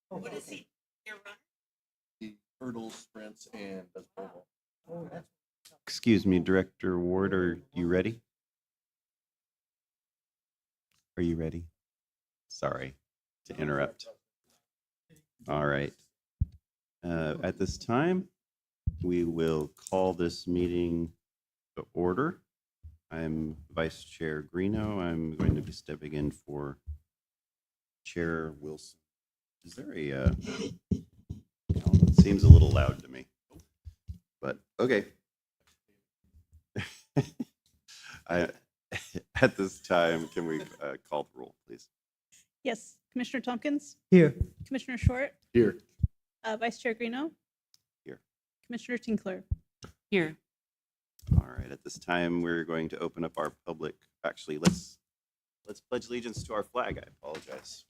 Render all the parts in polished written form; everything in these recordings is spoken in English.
What is he? Your runner? He hurdles, sprints, and does pole vault. Oh, that's. Excuse me, Director Ward, are you ready? Are you ready? Sorry to interrupt. All right. At this time, we will call this meeting to order. I'm Vice Chair Greeno. I'm going to be stepping in for Chair Wilson. Is there a, it seems a little loud to me, but okay. At this time, can we call the roll, please? Yes, Commissioner Tompkins, Here. Commissioner Short, Here. Vice Chair Greeno. Here. Commissioner Tinkler. Here. All right, at this time, we're going to open up our public, actually, let's pledge allegiance to our flag. I apologize.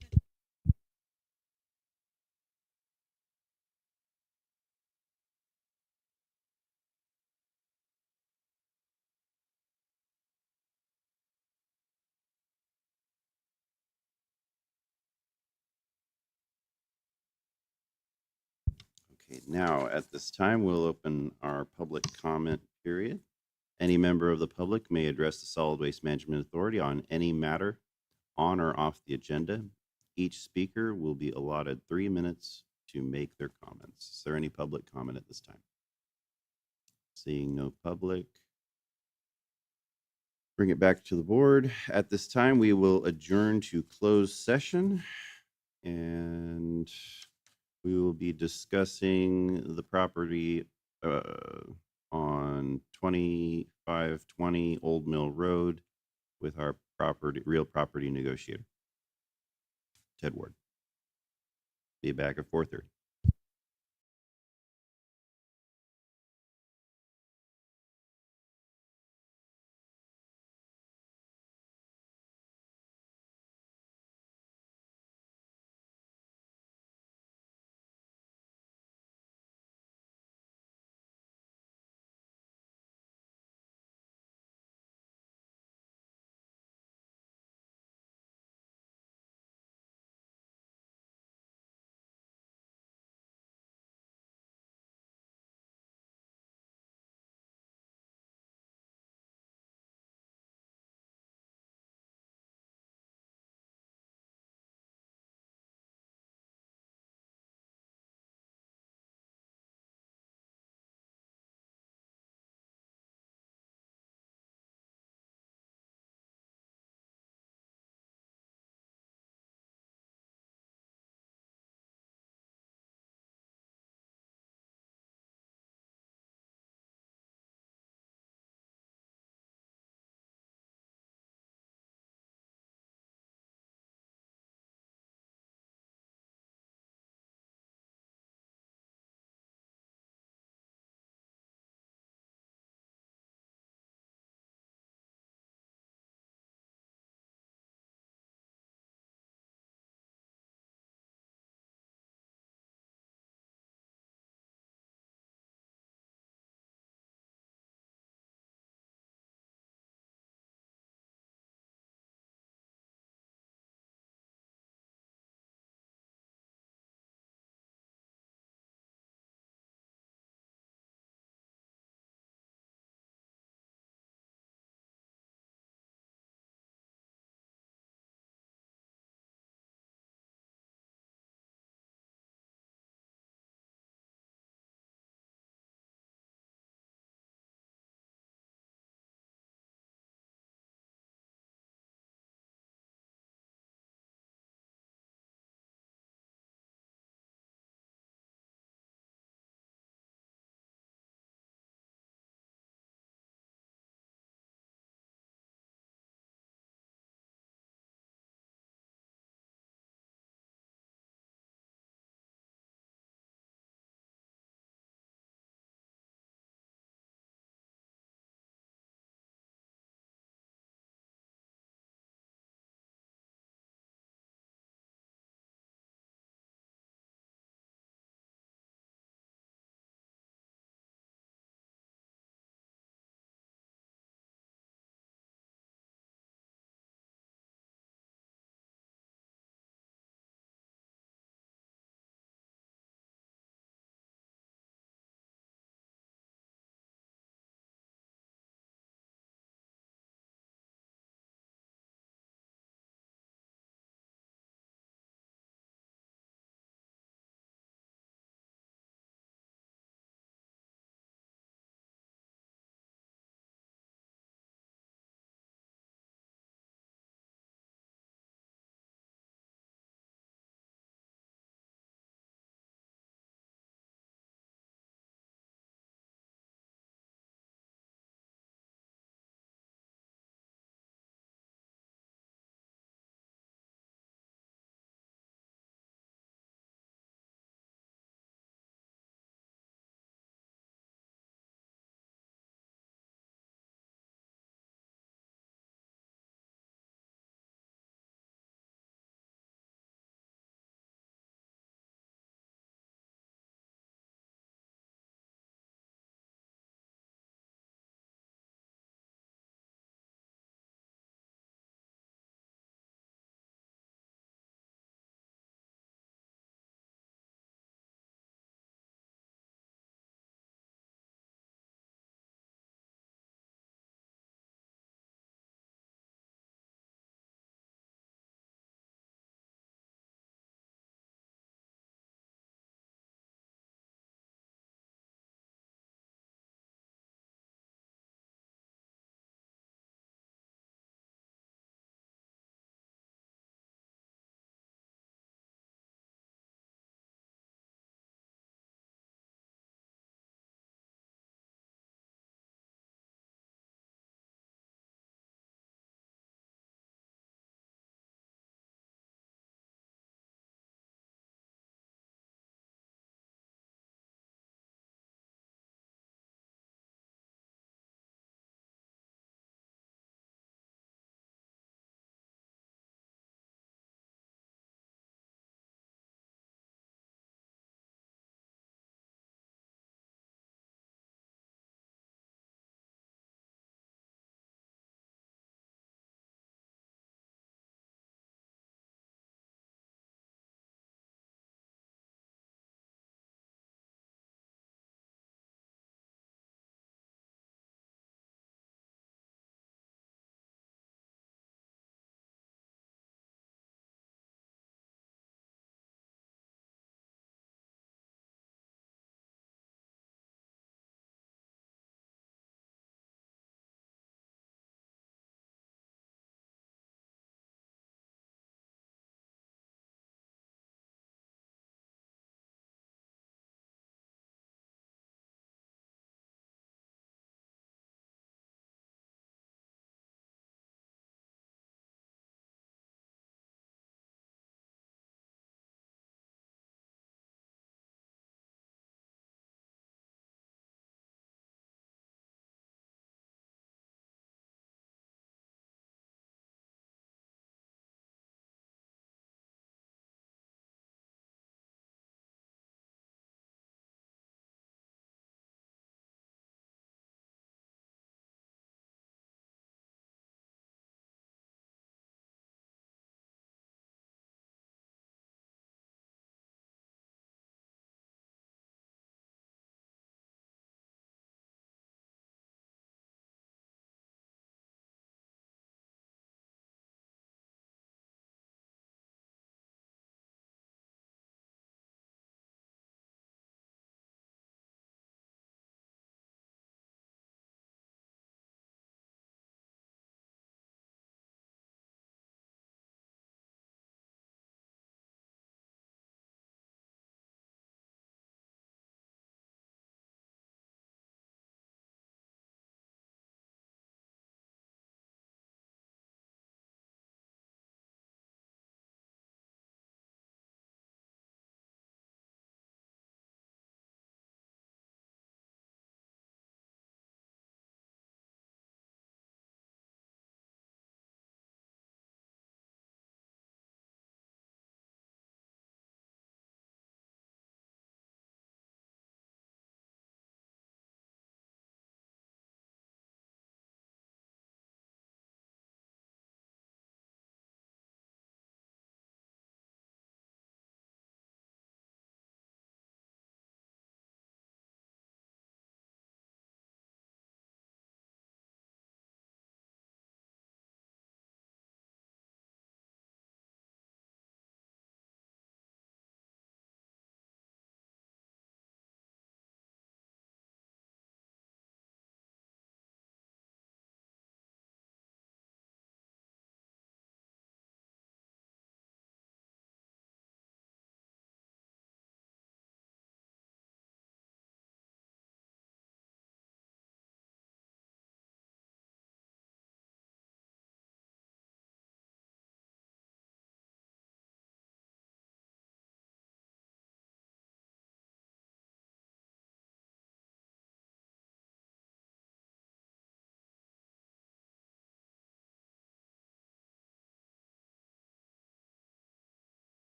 Okay, now at this time, we'll open our public comment period. Any member of the public may address the Solid Waste Management Authority on any matter on or off the agenda. Each speaker will be allotted 3 minutes to make their comments. Is there any public comment at this time? Seeing no public. Bring it back to the board. At this time, we will adjourn to closed session, and we will be discussing the property on 2520 Old Mill Road with our real property negotiator, Ted Ward. Be back at 4:30.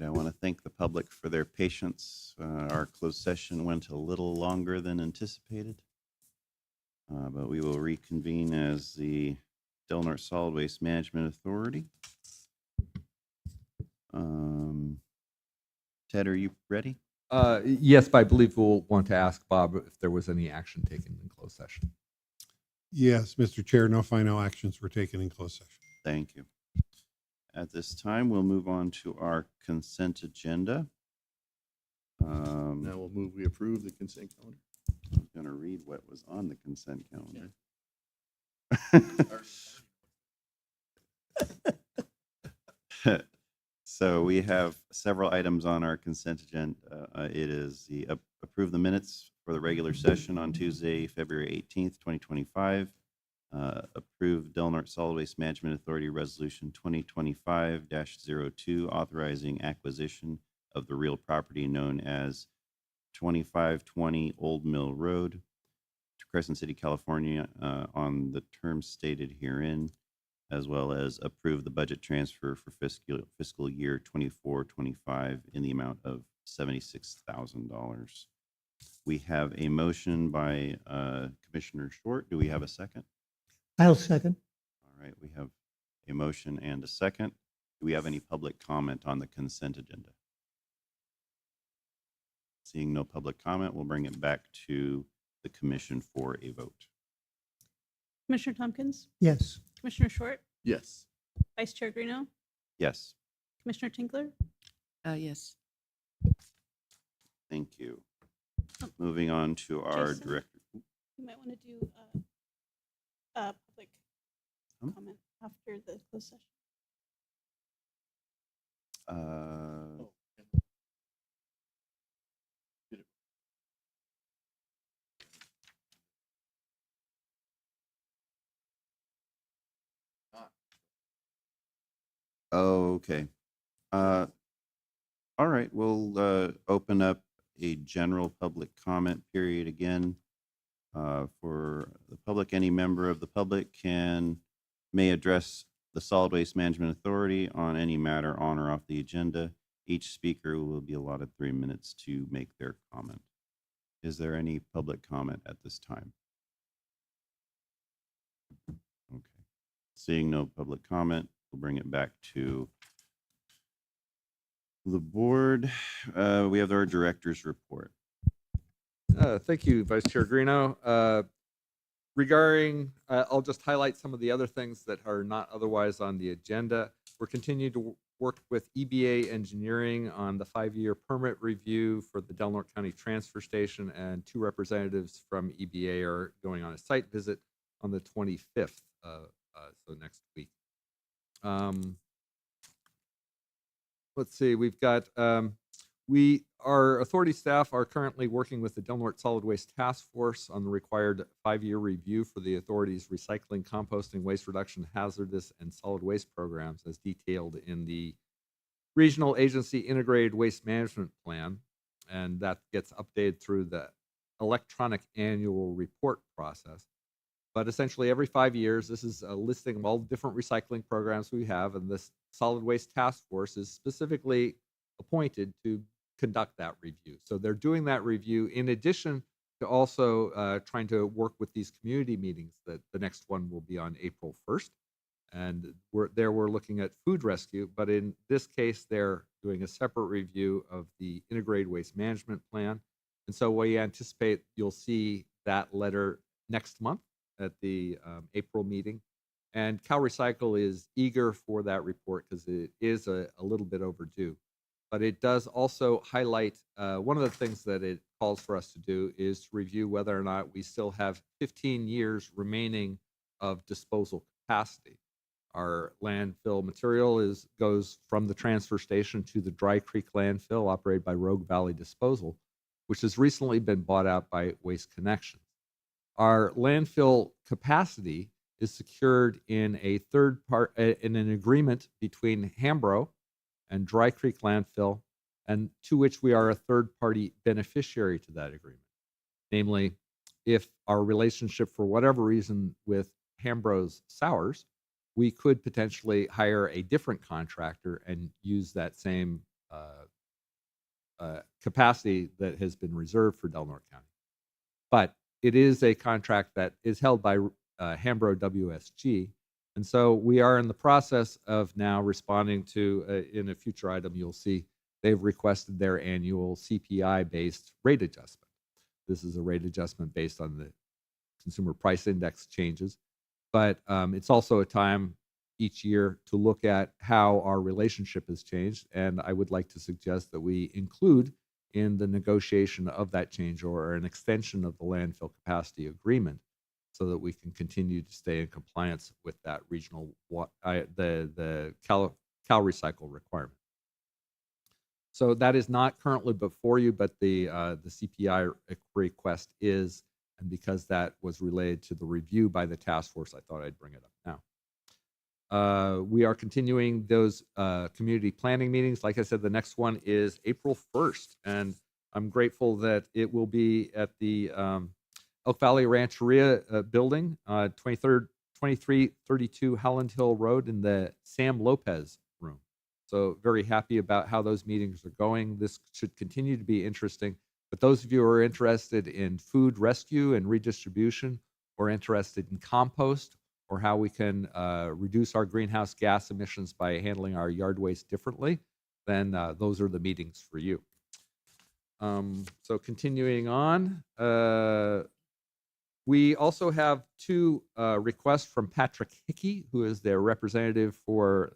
I want to thank the public for their patience. Our closed session went a little longer than anticipated, but we will reconvene as the Del Norte Solid Waste Management Authority. Ted, are you ready? Yes, but I believe we'll want to ask Bob if there was any action taken in closed session. Yes, Mr. Chair, no final actions were taken in closed session. Thank you. At this time, we'll move on to our consent agenda. Now we'll move, we approve the consent calendar. I was going to read what was on the consent calendar. So we have several items on our consent agenda. It is the approve the minutes for the regular session on Tuesday, February 18th, 2025. Approve Del Norte Solid Waste Management Authority Resolution 2025-02, authorizing acquisition of the real property known as 2520 Old Mill Road to Crescent City, California, on the terms stated herein, as well as approve the budget transfer for fiscal year 24-25 in the amount of $76,000. We have a motion by Commissioner Short. Do we have a second? I'll second. All right, we have a motion and a second. Do we have any public comment on the consent agenda? Seeing no public comment, we'll bring it back to the commission for a vote. Commissioner Tompkins, Yes. Commissioner Short, Yes. Vice Chair Greeno, Yes, Commissioner Tinkler, Yes. thank you. Moving on to our Jason? director. you might want to do public comment after the closed session. Okay. All right, we'll open up a general public comment period again. For the public, any member of the public may address the Solid Waste Management Authority on any matter on or off the agenda. Each speaker will be allotted 3 minutes to make their comment. Is there any public comment at this time? Okay. Seeing no public comment, we'll bring it back to the board. We have our director's report. Thank you, Vice Chair Greeno. Regarding, I'll just highlight some of the other things that are not otherwise on the agenda. We're continuing to work with EBA Engineering on the 5-year permit review for the Del Norte County Transfer Station, and 2 representatives from EBA are going on a site visit on the 25th, so next week. Let's see, we've got, our authority staff are currently working with the Del Norte Solid Waste Task Force on the required 5-year review for the authority's recycling, composting, waste reduction, hazardous, and solid waste programs as detailed in the Regional Agency Integrated Waste Management Plan. And that gets updated through the electronic annual report process. But essentially every 5 years, this is a listing of all the different recycling programs we have, and this Solid Waste Task Force is specifically appointed to conduct that review. So they're doing that review in addition to also trying to work with these community meetings. That the next one will be on April 1st. And we're looking at food rescue, but in this case, they're doing a separate review of the Integrated Waste Management Plan. And so we anticipate you'll see that letter next month at the April meeting. And Cal Recycle is eager for that report because it is a little bit overdue. But it does also highlight one of the things that it calls for us to do is to review whether or not we still have 15 years remaining of disposal capacity. Our landfill material goes from the transfer station to the Dry Creek landfill operated by Rogue Valley Disposal, which has recently been bought out by Waste Connections. Our landfill capacity is secured in in an agreement between Hambro and Dry Creek Landfill, and to which we are a third-party beneficiary to that agreement. Namely, if our relationship for whatever reason with Hambro's sours, we could potentially hire a different contractor and use that same capacity that has been reserved for Del Norte County. But it is a contract that is held by Hambro WSG. And so we are in the process of now responding to, in a future item, you'll see they've requested their annual CPI-based rate adjustment. This is a rate adjustment based on the consumer price index changes. But it's also a time each year to look at how our relationship has changed. And I would like to suggest that we include in the negotiation of that change or an extension of the landfill capacity agreement so that we can continue to stay in compliance with that regional, the Cal Recycle requirement. So that is not currently before you, but the CPI request is, and because that was related to the review by the task force, I thought I'd bring it up now. We are continuing those community planning meetings. Like I said, the next one is April 1st, and I'm grateful that it will be at the Elk Valley Rancheria building, 2332 Howland Hill Road in the Sam Lopez room. So very happy about how those meetings are going. This should continue to be interesting. But those of you who are interested in food rescue and redistribution, or interested in compost, or how we can reduce our greenhouse gas emissions by handling our yard waste differently, then those are the meetings for you. So continuing on, we also have two requests from Patrick Hickey, who is their representative for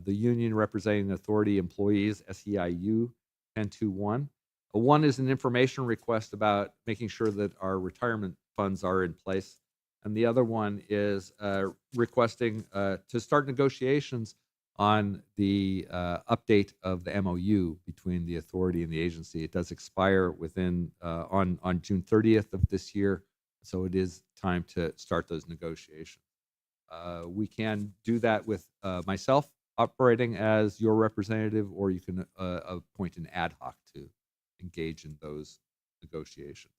the union representing authority employees, SEIU 1021. One is an information request about making sure that our retirement funds are in place. And the other one is requesting to start negotiations on the update of the MOU between the authority and the agency. It does expire within on June 30th of this year, so it is time to start those negotiations. We can do that with myself operating as your representative, or you can appoint an ad hoc to engage in those negotiations.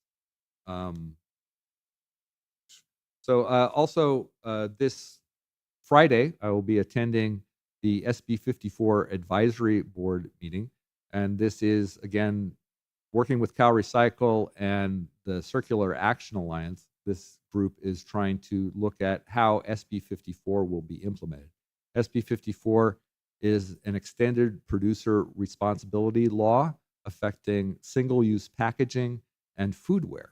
Also this Friday, I will be attending the SB 54 Advisory Board meeting. And this is, again, working with Cal Recycle and the Circular Action Alliance. This group is trying to look at how SB 54 will be implemented. SB 54 is an extended producer responsibility law affecting single-use packaging and foodware.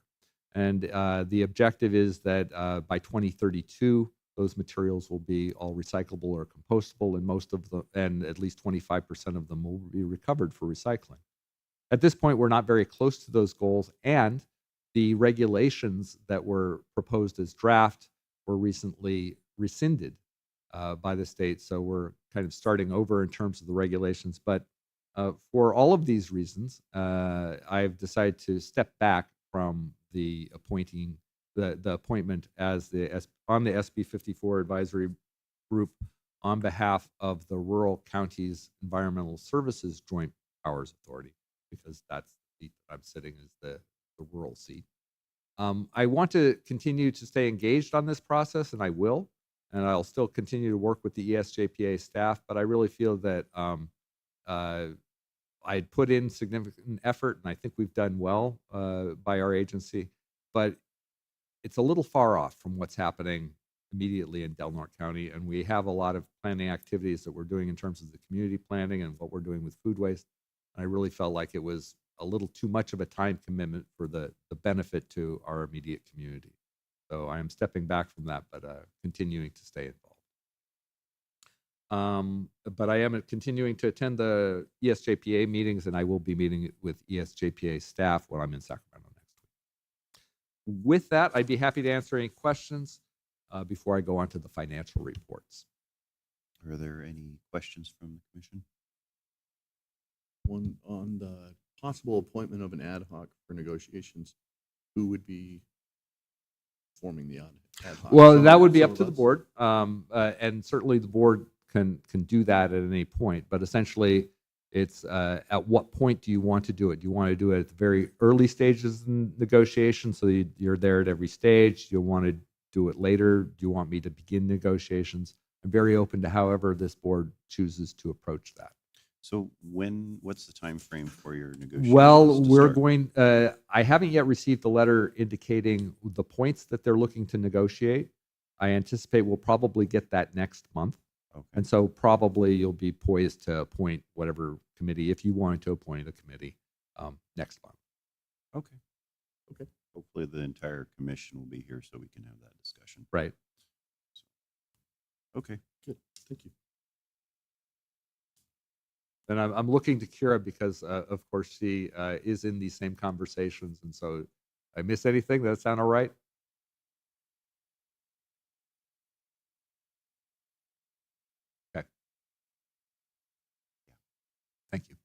And the objective is that by 2032, those materials will be all recyclable or compostable, and most of them, and at least 25% of them will be recovered for recycling. At this point, we're not very close to those goals, and the regulations that were proposed as draft were recently rescinded by the state. So we're kind of starting over in terms of the regulations. But for all of these reasons, I've decided to step back from the appointment as on the SB 54 advisory group on behalf of the Rural Counties Environmental Services Joint Powers Authority, because that's the seat that I'm sitting as the rural seat. I want to continue to stay engaged on this process, and I will, and I'll still continue to work with the ESJPA staff, but I really feel that I'd put in significant effort, and I think we've done well by our agency, but it's a little far off from what's happening immediately in Del Norte County, and we have a lot of planning activities that we're doing in terms of the community planning and what we're doing with food waste. And I really felt like it was a little too much of a time commitment for the benefit to our immediate community. So I am stepping back from that, but continuing to stay involved. But I am continuing to attend the ESJPA meetings, and I will be meeting with ESJPA staff when I'm in Sacramento next week. With that, I'd be happy to answer any questions before I go on to the financial reports. Are there any questions from the commission? One on the possible appointment of an ad hoc for negotiations. Who would be forming the ad hoc? Well, that would be up to the board, and certainly the board can do that at any point. But essentially, it's at what point do you want to do it? Do you want to do it at the very early stages in negotiation, so you're there at every stage? Do you want to do it later? Do you want me to begin negotiations? I'm very open to however this board chooses to approach that. So what's the time frame for your negotiations? Well, to we're start? going, I haven't yet received the letter indicating the points that they're looking to negotiate. I anticipate we'll probably get that next month. Okay. And so probably you'll be poised to appoint whatever committee, if you wanted to appoint a committee, next month. Okay. Okay. Hopefully the entire commission will be here so we can have that discussion. Right. Okay. Good, thank you. And I'm looking to Kira because, of course, she is in these same conversations. And so I miss anything? Does that sound all right? Okay. Thank you.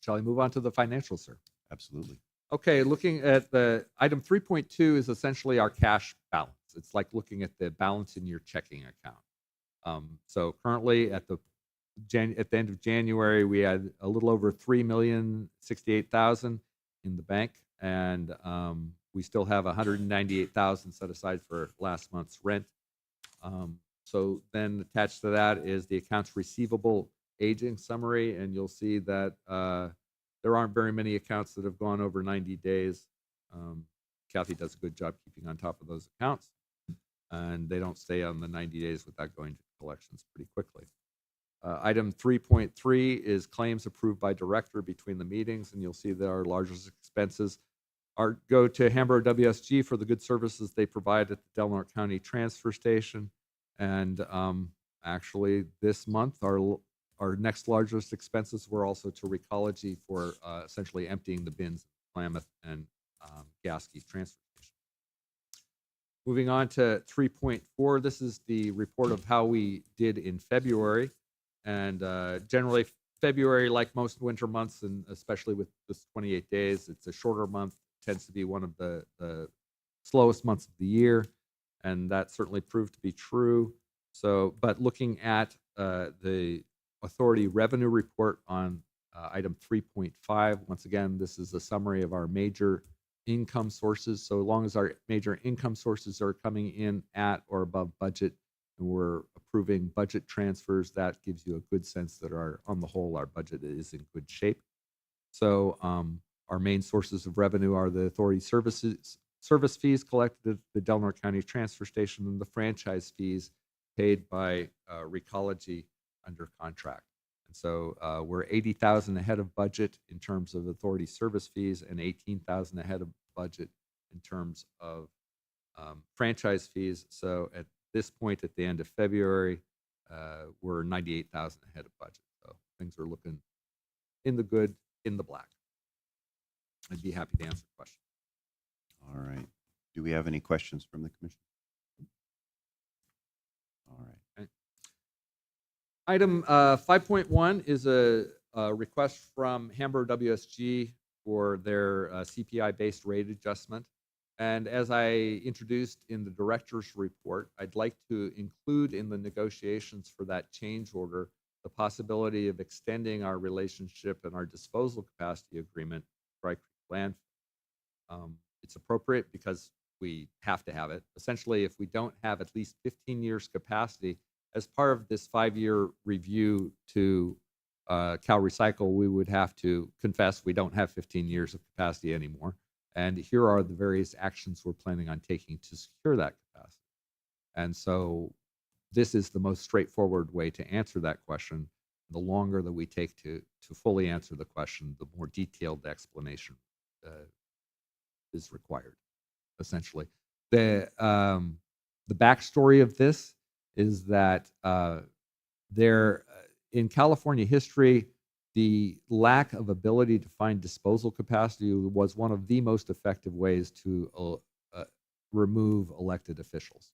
Shall I move on to the financials, sir? Absolutely. Okay, looking at the item 3.2 is essentially our cash balance. It's like looking at the balance in your checking account. So currently at the end of January, we had a little over 3,068,000 in the bank, and we still have 198,000 set aside for last month's rent. So then attached to that is the accounts receivable aging summary, and you'll see that there aren't very many accounts that have gone over 90 days. Kathy does a good job keeping on top of those accounts, and they don't stay on the 90 days without going to collections pretty quickly. Item 3.3 is claims approved by director between the meetings, and you'll see that our largest expenses go to Hamburg WSG for the good services they provide at the Del Norte County Transfer Station. And actually, this month, our next largest expenses were also to Recology for essentially emptying the bins at Klamath and Gasky Transfer Station. Moving on to 3.4, this is the report of how we did in February. And generally, February, like most winter months, and especially with this 28 days, it's a shorter month, tends to be one of the slowest months of the year. And that certainly proved to be true. So, but looking at the authority revenue report on item 3.5, once again, this is a summary of our major income sources. So long as our major income sources are coming in at or above budget, and we're approving budget transfers, that gives you a good sense that on the whole, our budget is in good shape. So our main sources of revenue are the authority service fees collected at the Del Norte County Transfer Station and the franchise fees paid by Recology under contract. And so we're 80,000 ahead of budget in terms of authority service fees and 18,000 ahead of budget in terms of franchise fees. So at this point, at the end of February, we're 98,000 ahead of budget. So things are looking in the good, in the black. I'd be happy to answer questions. All right. Do we have any questions from the commission? All right. Okay. Item 5.1 is a request from Hamburg WSG for their CPI-based rate adjustment. And as I introduced in the director's report, I'd like to include in the negotiations for that change order the possibility of extending our relationship and our disposal capacity agreement for Dry Creek Landfill. It's appropriate because we have to have it. Essentially, if we don't have at least 15 years capacity, as part of this 5-year review to Cal Recycle, we would have to confess we don't have 15 years of capacity anymore. And here are the various actions we're planning on taking to secure that capacity. And so this is the most straightforward way to answer that question. The longer that we take to fully answer the question, the more detailed explanation is required, essentially. The backstory of this is that in California history, the lack of ability to find disposal capacity was one of the most effective ways to remove elected officials,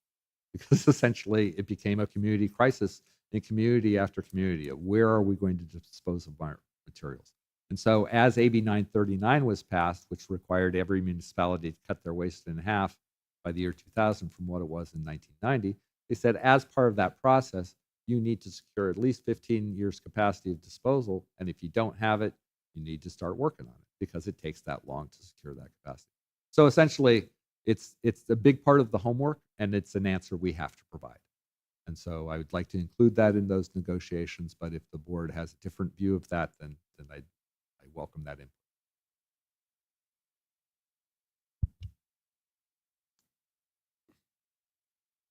because essentially it became a community crisis in community after community of where are we going to dispose of our materials. And so as AB 939 was passed, which required every municipality to cut their waste in half by the year 2000 from what it was in 1990, they said as part of that process, you need to secure at least 15 years capacity of disposal. And if you don't have it, you need to start working on it because it takes that long to secure that capacity. So essentially, it's a big part of the homework, and it's an answer we have to provide. And so I would like to include that in those negotiations, but if the board has a different view of that, then I welcome that input.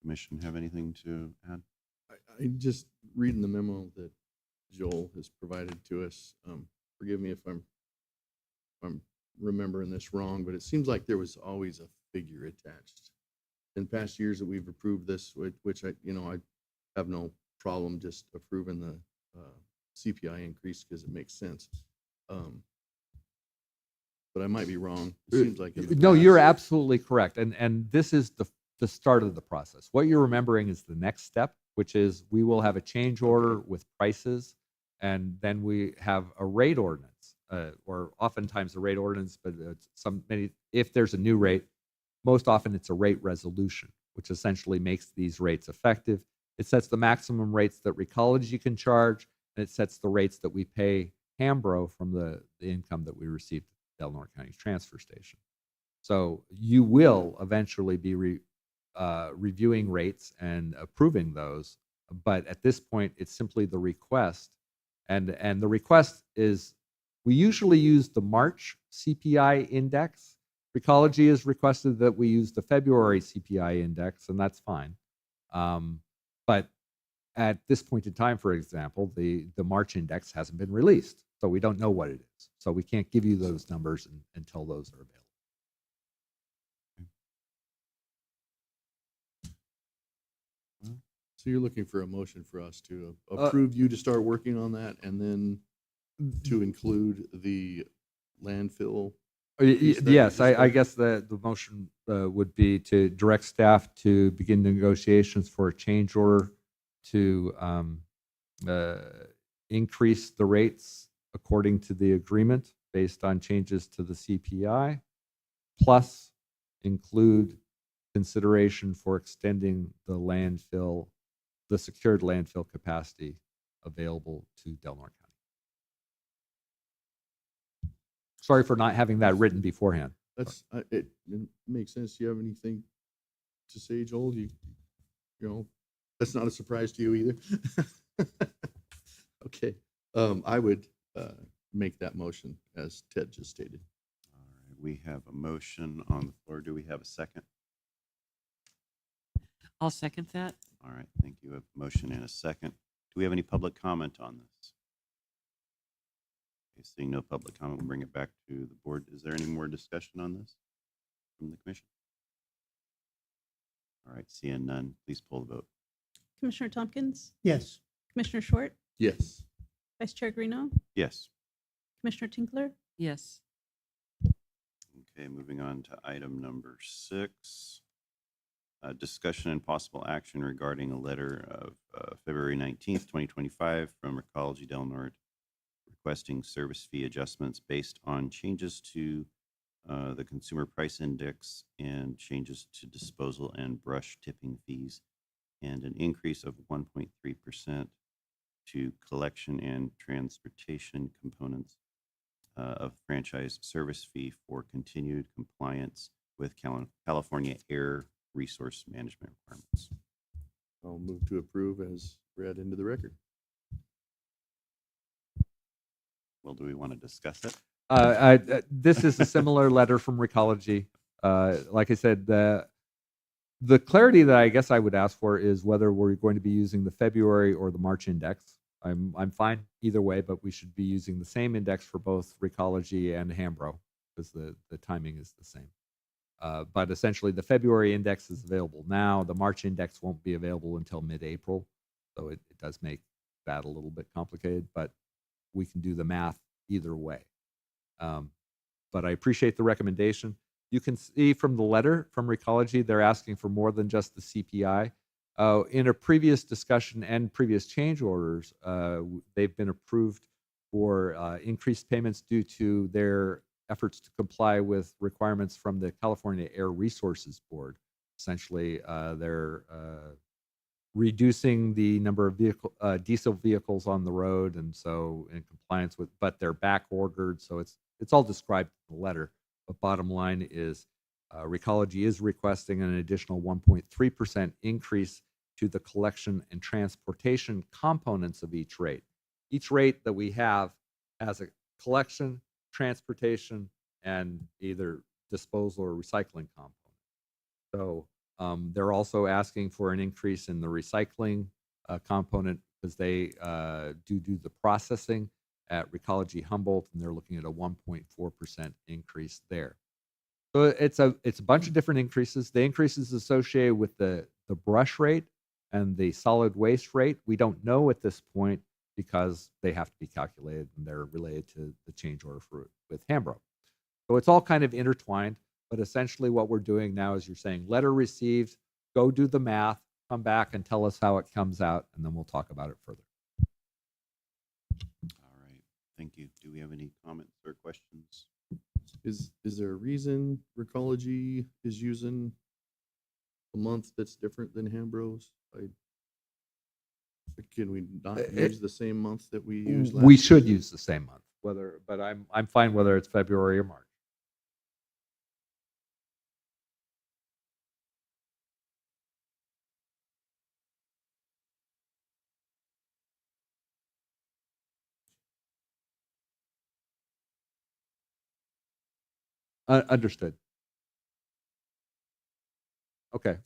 Commission have anything to add? I just reading the memo that Joel has provided to us. Forgive me if I'm remembering this wrong, but it seems like there was always a figure attached. In past years that we've approved this, which I have no problem just approving the CPI increase because it makes sense. But I might be wrong. It seems like in the No, you're past- absolutely correct. And this is the start of the process. What you're remembering is the next step, which is we will have a change order with prices, and then we have a rate ordinance, or oftentimes a rate ordinance, but if there's a new rate, most often it's a rate resolution, which essentially makes these rates effective. It sets the maximum rates that Recology can charge, and it sets the rates that we pay Hambro from the income that we received at Del Norte County Transfer Station. So you will eventually be reviewing rates and approving those, but at this point, it's simply the request. And the request is, we usually use the March CPI index. Recology has requested that we use the February CPI index, and that's fine. But at this point in time, for example, the March index hasn't been released, so we don't know what it is. So we can't give you those numbers until those are available. So you're looking for a motion for us to approve you to start working on that and then to include the landfill? piece that you Yes, just I said? guess the motion would be to direct staff to begin negotiations for a change order to increase the rates according to the agreement based on changes to the CPI, plus include consideration for extending the secured landfill capacity available to Del Norte County. Sorry for not having that written beforehand. That's, it makes sense. Do you have anything to say, Joel? You know, that's not a surprise to you either. Okay, I would make that motion as Ted just stated. All right, we have a motion on the floor. Do we have a second? I'll second that. All right, thank you. A motion and a second. Do we have any public comment on this? Okay, seeing no public comment, we'll bring it back to the board. Is there any more discussion on this from the commission? All right, seeing none, please pull the vote. Commissioner Tompkins, Yes. Commissioner Short, Yes. Vice Chair Greeno, Yes. Commissioner Tinkler, Yes. Okay, moving on to item number 6. Discussion and possible action regarding a letter of February 19th, 2025 from Recology Del Norte requesting service fee adjustments based on changes to the consumer price index and changes to disposal and brush tipping fees, and an increase of 1.3% to collection and transportation components of franchise service fee for continued compliance with California Air Resource Management requirements. I'll move to approve as read into the record. Well, do we want to discuss it? This is a similar letter from Recology. Like I said, the clarity that I guess I would ask for is whether we're going to be using the February or the March index. I'm fine either way, but we should be using the same index for both Recology and Hambro because the timing is the same. But essentially, the February index is available now. The March index won't be available until mid-April, so it does make that a little bit complicated, but we can do the math either way. But I appreciate the recommendation. You can see from the letter from Recology, they're asking for more than just the CPI. In a previous discussion and previous change orders, they've been approved for increased payments due to their efforts to comply with requirements from the California Air Resources Board. Essentially, they're reducing the number of diesel vehicles on the road, and so in compliance with, but they're back ordered, so it's all described in the letter. But bottom line is, Recology is requesting an additional 1.3% increase to the collection and transportation components of each rate. Each rate that we have has a collection, transportation, and either disposal or recycling component. So they're also asking for an increase in the recycling component because they do the processing at Recology Humboldt, and they're looking at a 1.4% increase there. So it's a bunch of different increases. The increases associated with the brush rate and the solid waste rate, we don't know at this point because they have to be calculated and they're related to the change order with Hambro. So it's all kind of intertwined, but essentially what we're doing now is you're saying letter received, go do the math, come back and tell us how it comes out, and then we'll talk about it further. All right, thank you. Do we have any comments or questions? Is there a reason Recology is using a month that's different than Hambros? Can we not use the same month that we used last? We should use the same month, but I'm fine whether it's February or March. Understood. Okay.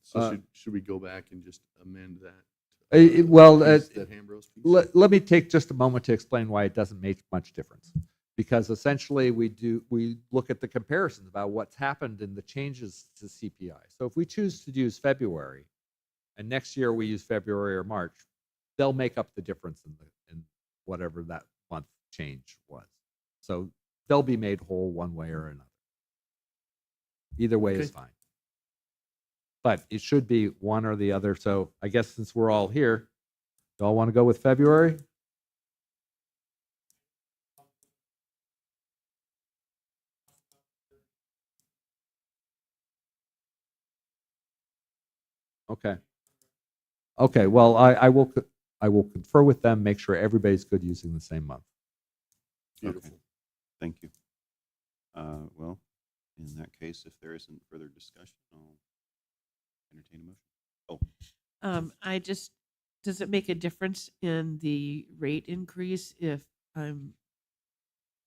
So should we go back and just amend that? That Hambros piece? let me take just a moment to explain why it doesn't make much difference. Because essentially we look at the comparisons about what's happened in the changes to CPI. So if we choose to use February and next year we use February or March, they'll make up the difference in whatever that month change was. So they'll be made whole one way or another. Either way is fine. But it should be one or the other. So I guess since we're all here, do y'all want to go with February? Okay. Okay. Well, I will confer with them, make sure everybody's good using the same month. Beautiful. Okay. Thank you. Well, in that case, if there isn't further discussion, I'll entertain a motion. Does it make a difference in the rate increase if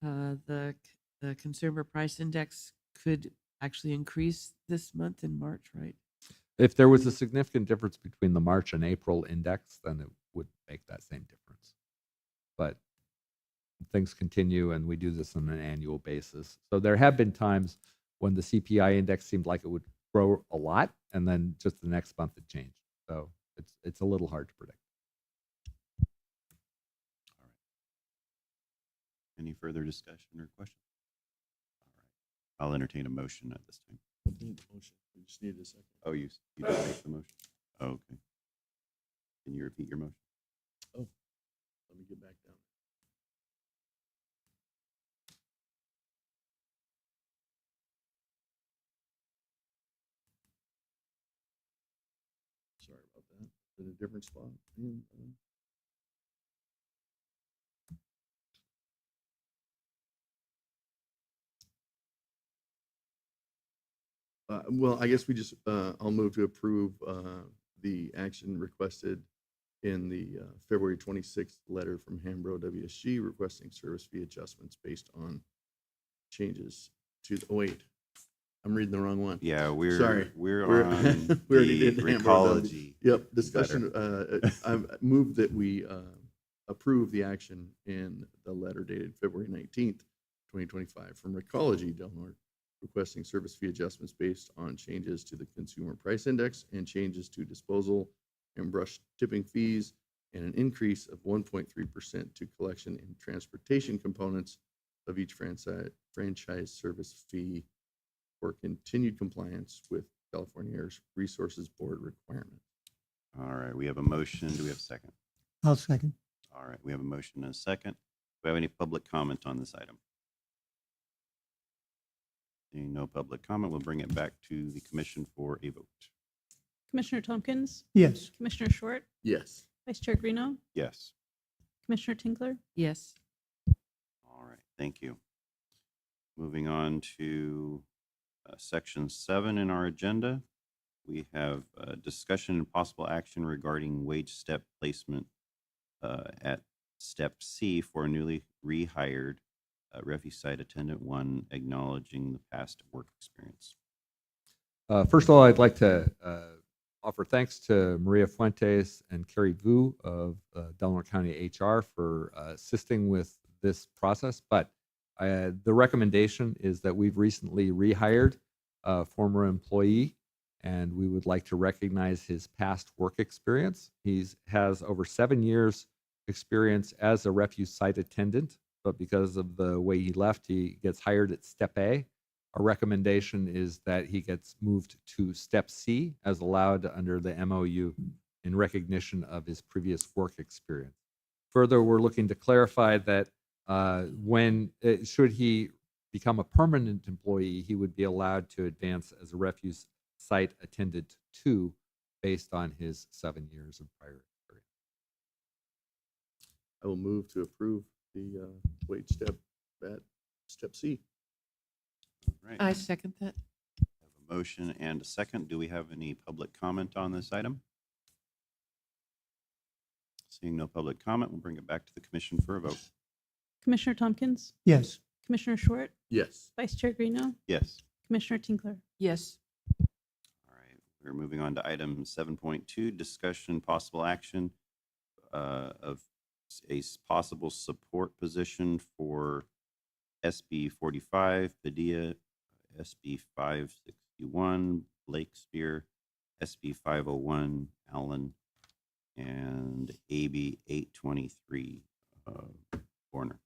the consumer price index could actually increase this month in March, right? If there was a significant difference between the March and April index, then it would make that same difference. But things continue and we do this on an annual basis. So there have been times when the CPI index seemed like it would grow a lot and then just the next month it changed. So it's a little hard to predict. All right. Any further discussion or questions? All right. I'll entertain a motion at this time. We just need a second. Oh, you did make the motion? Oh, okay. Can you repeat your motion? Oh, let me get back down. Sorry about that. In a different spot. Well, I guess we just, I'll move to approve the action requested in the February 26th letter from Hambro WSG requesting service fee adjustments based on changes to, oh wait, I'm reading the wrong one. Yeah, we're Sorry. we're We're- on we already the did Hambro Recology. Yep, discussion, I've moved that we approve the action in the letter dated February 19th, 2025 from Recology Del Norte requesting service fee adjustments based on changes to the consumer price index and changes to disposal and brush tipping fees and an increase of 1.3% to collection and transportation components of each franchise service fee for continued compliance with California Air Resources Board requirements. All right, we have a motion. Do we have a second? I'll second. All right, we have a motion and a second. Do we have any public comment on this item? Seeing no public comment, we'll bring it back to the commission for a vote. Commissioner Tompkins, Yes. Commissioner Short, Yes. Vice Chair Greeno, Yes. Commissioner Tinkler. Yes. All right, thank you. Moving on to section 7 in our agenda, we have discussion and possible action regarding wage step placement at step C for a newly rehired refuse site attendant one, acknowledging the past work experience. First of all, I'd like to offer thanks to Maria Fuentes and Carrie Vu of Delaware County HR for assisting with this process. But the recommendation is that we've recently rehired a former employee, and we would like to recognize his past work experience. He has over 7 years experience as a refuse site attendant, but because of the way he left, he gets hired at step A. Our recommendation is that he gets moved to step C as allowed under the MOU in recognition of his previous work experience. Further, we're looking to clarify that should he become a permanent employee, he would be allowed to advance as a refuse site attendant 2 based on his 7 years of prior experience. I will move to approve the wage step at step C. All right. I second that. Have a motion and a second. Do we have any public comment on this item? Seeing no public comment, we'll bring it back to the commission for a vote. Commissioner Tompkins, Yes. Commissioner Short, Yes. Vice Chair Greeno, Yes. Commissioner Tinkler. Yes. All right. We're moving on to item 7.2, discussion possible action of a possible support position for SB 45, Padilla, SB 561, Blakespear, SB 501, Allen, and AB 823, Warner.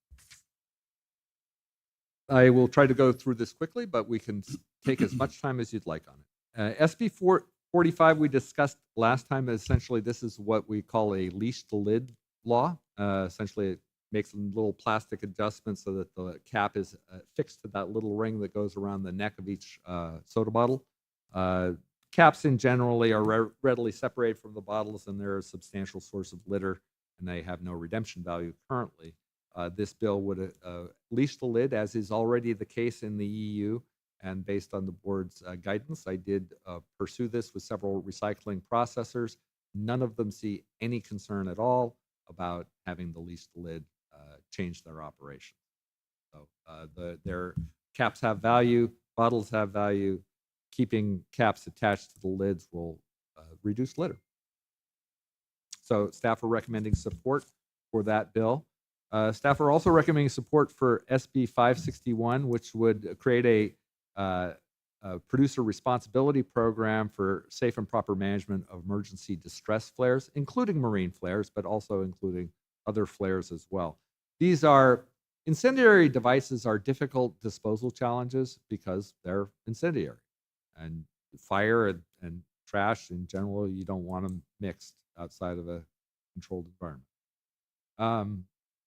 I will try to go through this quickly, but we can take as much time as you'd like on it. SB 45 we discussed last time. Essentially, this is what we call a leash to lid law. Essentially, it makes little plastic adjustments so that the cap is fixed to that little ring that goes around the neck of each soda bottle. Caps in generally are readily separated from the bottles, and they're a substantial source of litter, and they have no redemption value currently. This bill would leash the lid, as is already the case in the EU. And based on the board's guidance, I did pursue this with several recycling processors. None of them see any concern at all about having the leash the lid change their operation. So their caps have value, bottles have value. Keeping caps attached to the lids will reduce litter. So staff are recommending support for that bill. Staff are also recommending support for SB 561, which would create a producer responsibility program for safe and proper management of emergency distress flares, including marine flares, but also including other flares as well. These are incendiary devices are difficult disposal challenges because they're incendiary, and fire and trash in general, you don't want them mixed outside of a controlled environment.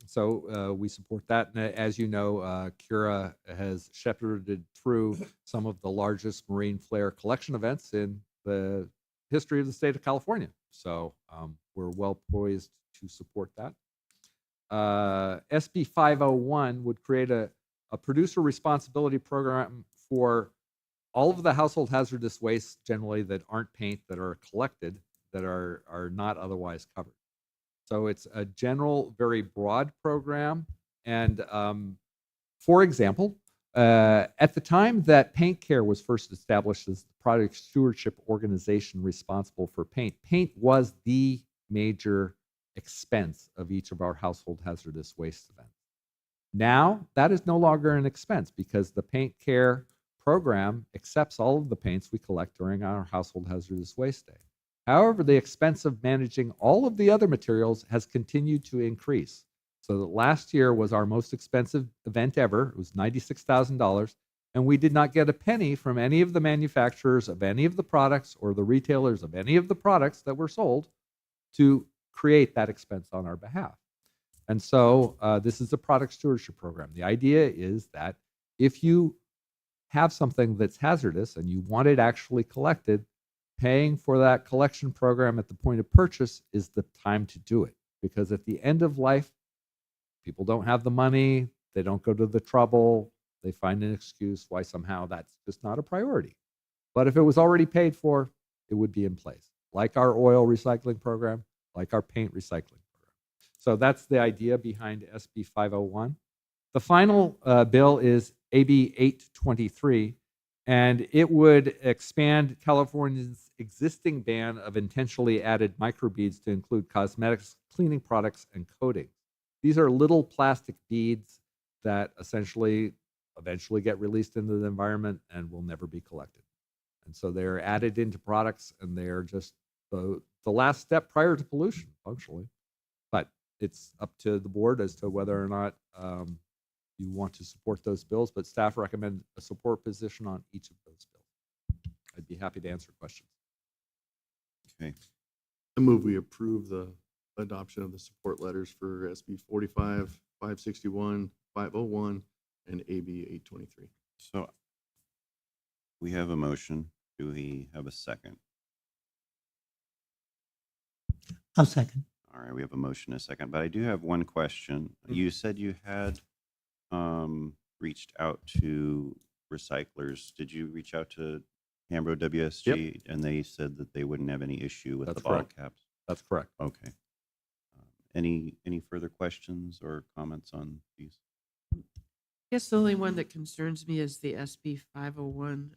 So we support that. And as you know, Cura has shepherded through some of the largest marine flare collection events in the history of the state of California. So we're well poised to support that. SB 501 would create a producer responsibility program for all of the household hazardous wastes generally that aren't paint that are collected that are not otherwise covered. So it's a general, very broad program. And for example, at the time that Paint Care was first established as the product stewardship organization responsible for paint, paint was the major expense of each of our household hazardous waste events. Now, that is no longer an expense because the Paint Care program accepts all of the paints we collect during our household hazardous waste day. However, the expense of managing all of the other materials has continued to increase. So that last year was our most expensive event ever. It was $96,000, and we did not get a penny from any of the manufacturers of any of the products or the retailers of any of the products that were sold to create that expense on our behalf. And so this is a product stewardship program. The idea is that if you have something that's hazardous and you want it actually collected, paying for that collection program at the point of purchase is the time to do it. Because at the end of life, people don't have the money, they don't go to the trouble, they find an excuse why somehow that's just not a priority. But if it was already paid for, it would be in place, like our oil recycling program, like our paint recycling program. So that's the idea behind SB 501. The final bill is AB 823, and it would expand California's existing ban of intentionally added microbeads to include cosmetics, cleaning products, and coatings. These are little plastic beads that eventually get released into the environment and will never be collected. And so they're added into products, and they're just the last step prior to pollution, functionally. But it's up to the board as to whether or not you want to support those bills, but staff recommend a support position on each of those bills. I'd be happy to answer questions. Okay. I move we approve the adoption of the support letters for SB 45, 561, 501, and AB 823. So we have a motion. Do we have a second? I'll second. All right, we have a motion and a second, but I do have one question. You said you had reached out to recyclers. Did you reach out to Hambro WSG? And they said that they wouldn't have any issue with That's the bottle correct. caps? That's correct. Okay. Any further questions or comments on these? I guess the only one that concerns me is the SB 501.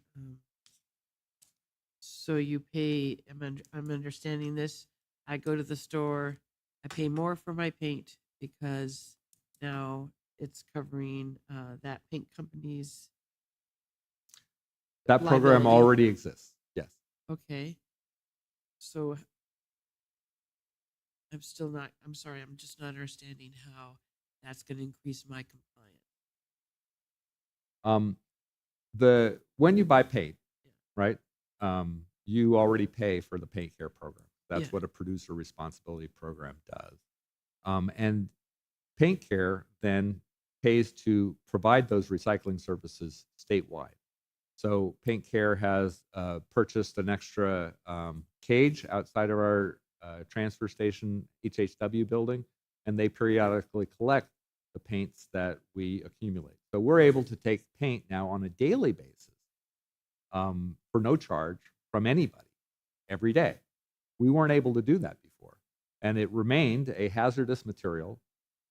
So you pay, I'm understanding this, I go to the store, I pay more for my paint because now it's covering that paint company's, That program Liability. already exists. Yes. okay. So I'm sorry, I'm just not understanding how that's going to increase my compliance. When you buy paint, Yeah. right? You already pay for the paint care program. That's Yeah. what a producer responsibility program does. And paint care then pays to provide those recycling services statewide. So paint care has purchased an extra cage outside of our transfer station HHW building, and they periodically collect the paints that we accumulate. So we're able to take paint now on a daily basis for no charge from anybody every day. We weren't able to do that before, and it remained a hazardous material,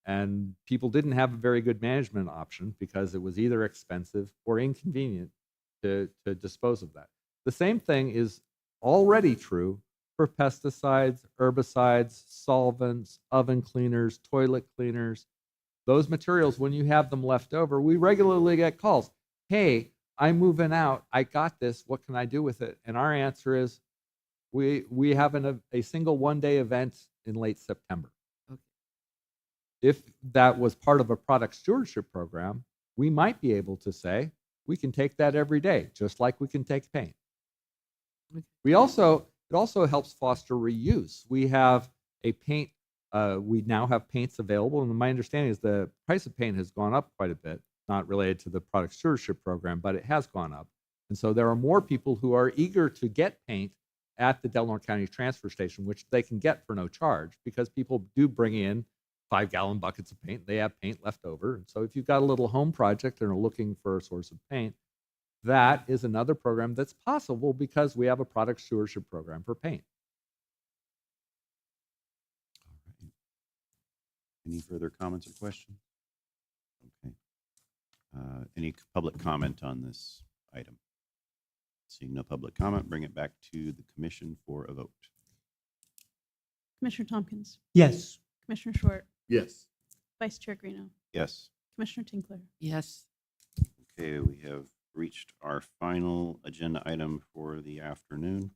and people didn't have a very good management option because it was either expensive or inconvenient to dispose of that. The same thing is already true for pesticides, herbicides, solvents, oven cleaners, toilet cleaners. Those materials, when you have them left over, we regularly get calls. Hey, I'm moving out. I got this. What can I do with it? And our answer is, we have a single one-day event in late September. Okay. If that was part of a product stewardship program, we might be able to say, we can take that every day, just like we can take paint. Okay. It also helps foster reuse. We have a paint, we now have paints available, and my understanding is the price of paint has gone up quite a bit, not related to the product stewardship program, but it has gone up. And so there are more people who are eager to get paint at the Del Norte County Transfer Station, which they can get for no charge, because people do bring in 5-gallon buckets of paint. They have paint left over. So if you've got a little home project and are looking for a source of paint, that is another program that's possible because we have a product stewardship program for paint. All right. Any further comments or questions? Okay. Any public comment on this item? Seeing no public comment, bring it back to the commission for a vote. Commissioner Tompkins, Yes. Commissioner Short, Yes. Vice Chair Greeno, Yes. Commissioner Tinkler. Yes. Okay, we have reached our final agenda item for the afternoon.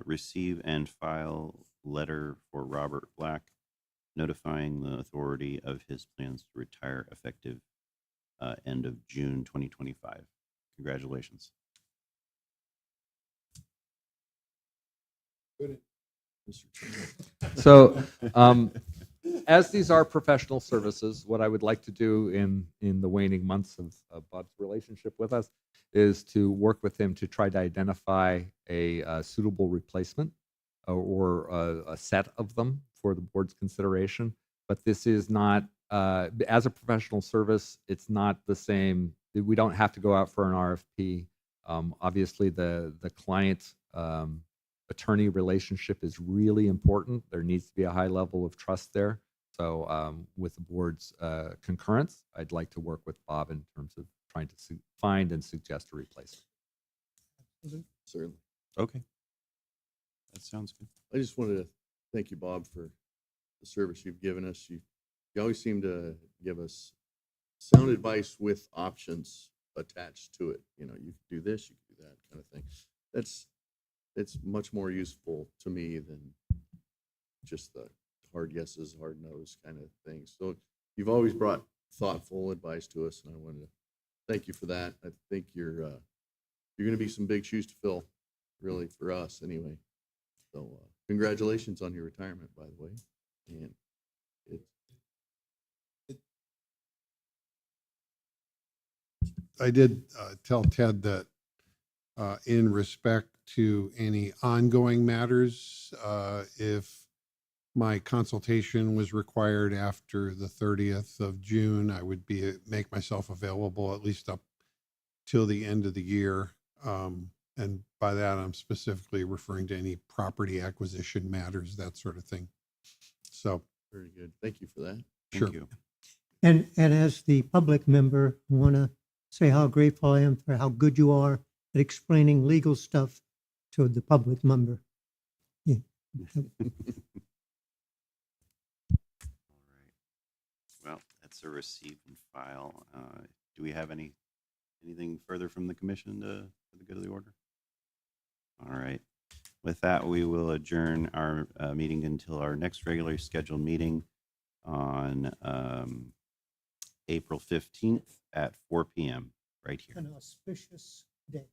Receive and file letter for Robert Black notifying the authority of his plans to retire effective end of June 2025. Congratulations. Mr. Chairman. So, as these are professional services, what I would like to do in the waning months of Bob's relationship with us is to work with him to try to identify a suitable replacement or a set of them for the board's consideration. But this is not, as a professional service, it's not the same. We don't have to go out for an RFP. Obviously, the client attorney relationship is really important. There needs to be a high level of trust there. So with the board's concurrence, I'd like to work with Bob in terms of trying to find and suggest a replacement. Certainly. Okay. That sounds good. I just wanted to thank you, Bob, for the service you've given us. You always seem to give us sound advice with options attached to it. You know, you can do this, you can do that kind of thing. It's much more useful to me than just the hard yeses, hard no's kind of thing. So you've always brought thoughtful advice to us, and I wanted to thank you for that. I think you're going to be some big shoes to fill, really, for us anyway. So congratulations on your retirement, by the way. And I did tell Ted that in respect to any ongoing matters, if my consultation was required after the 30th of June, I would make myself available at least up till the end of the year. And by that, I'm specifically referring to any property acquisition matters, that sort of thing. So, very good. Thank you for that. sure. Thank you. And as the public member, I want to say how grateful I am for how good you are at explaining legal stuff to the public member. Yeah. All right. Well, that's a receive and file. Do we have anything further from the commission for the good of the order? All right. With that, we will adjourn our meeting until our next regularly scheduled meeting on April 15th at 4 p.m. right here. An auspicious day.